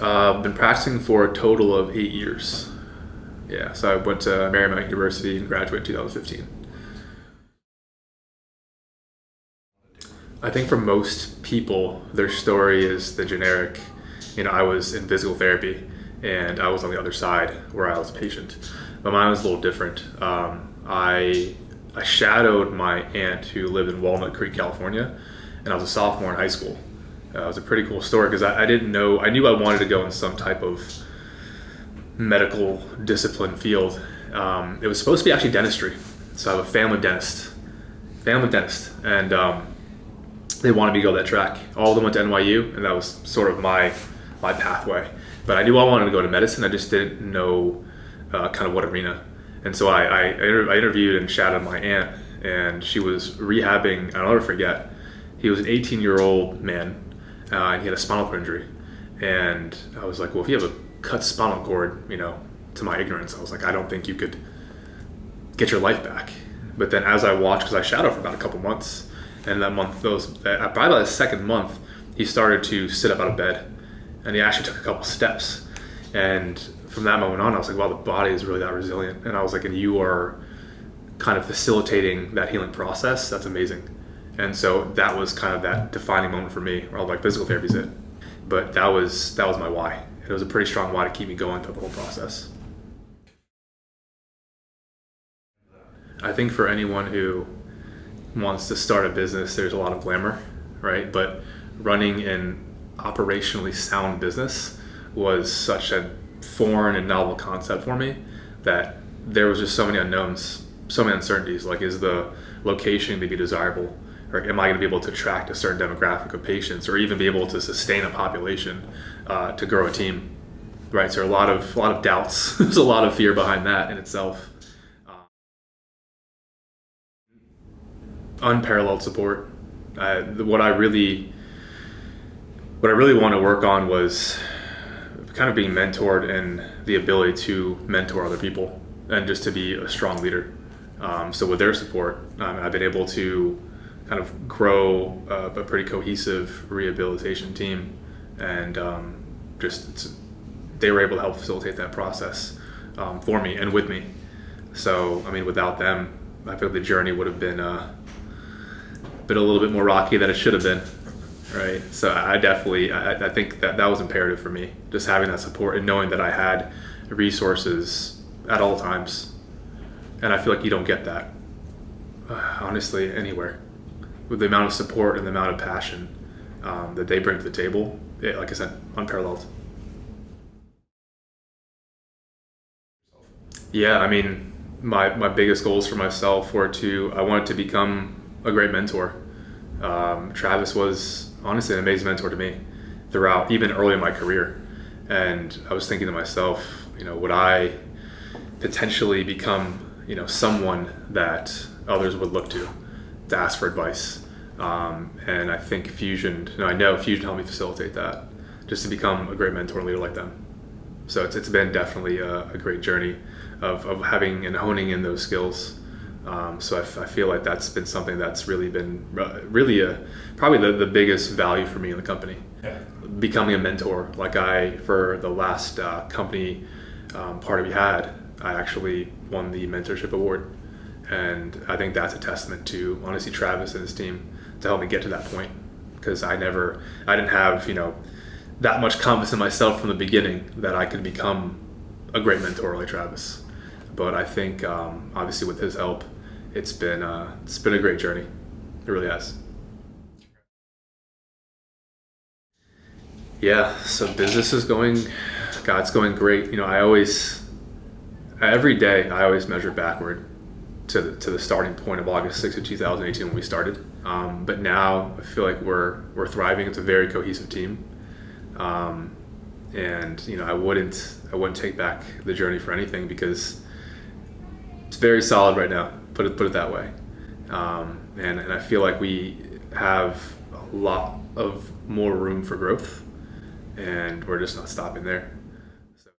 I've been practicing for a total of 8 years. Yeah, so I went to Marymount University and graduated in 2015. I think for most people, their story is the generic, I was in physical therapy and I was on the other side where I was a patient. But mine was a little different. I shadowed my aunt who lived in Walnut Creek, California, and I was a sophomore in high school. It was a pretty cool story because I didn't know, I knew I wanted to go in some type of medical discipline field. It was supposed to be actually dentistry. So I have a family dentist, and they wanted me to go that track. All of them went to NYU, and that was sort of my pathway. But I knew I wanted to go to medicine. I just didn't know kind of what arena. And so I interviewed and shadowed my aunt, and she was rehabbing. I'll never forget. He was an 18-year-old man, and he had a spinal cord injury. And I was like, well, if you have a cut spinal cord, to my ignorance, I was like, I don't think you could get your life back. But then as I watched, because I shadowed for about a couple months, and that month, probably by the second month, he started to sit up out of bed, and he actually took a couple steps. And from that moment on, I was like, wow, the body is really that resilient. And I was like, and you are kind of facilitating that healing process. That's amazing. And so that was kind of that defining moment for me, where I was like, physical therapy's it. But that was my why. It was a pretty strong why to keep me going through the whole process. I think for anyone who wants to start a business, there's a lot of glamour, right? But running an operationally sound business was such a foreign and novel concept for me that there was just so many unknowns, so many uncertainties. Like, is the location going to be desirable? Or am I going to be able to attract a certain demographic of patients, or even be able to sustain a population to grow a team, right? So a lot of doubts. There's a lot of fear behind that in itself. Unparalleled support. What I really want to work on was kind of being mentored and the ability to mentor other people and just to be a strong leader. So with their support, I've been able to kind of grow a pretty cohesive rehabilitation team, and they were able to help facilitate that process for me and with me. So, without them, I feel the journey would have been a little bit more rocky than it should have been, right? So I think that was imperative for me, just having that support and knowing that I had resources at all times. And I feel like you don't get that, honestly, anywhere. With the amount of support and the amount of passion that they bring to the table, like I said, unparalleled. Yeah, my biggest goals for myself were I wanted to become a great mentor. Travis was honestly an amazing mentor to me throughout, even early in my career. And I was thinking to myself, would I potentially become, someone that others would look to ask for advice? And I think I know Fusion helped me facilitate that, just to become a great mentor and leader like them. So it's been definitely a great journey of having and honing in those skills. So I feel like that's been something that's really been probably the biggest value for me in the company. Yeah. Becoming a mentor, for the last company party we had, I actually won the mentorship award. And I think that's a testament to, honestly, Travis and his team to help me get to that point. Because I didn't have, that much confidence in myself from the beginning that I could become a great mentor like Travis. But I think, obviously, with his help, it's been a great journey. It really has. Yeah, so business is going great. Every day I always measure backward to the starting point of August 6th of 2018 when we started. But now I feel like we're thriving. It's a very cohesive team. And I wouldn't take back the journey for anything, because it's very solid right now. Put it that way. And I feel like we have a lot of more room for growth, and we're just not stopping there.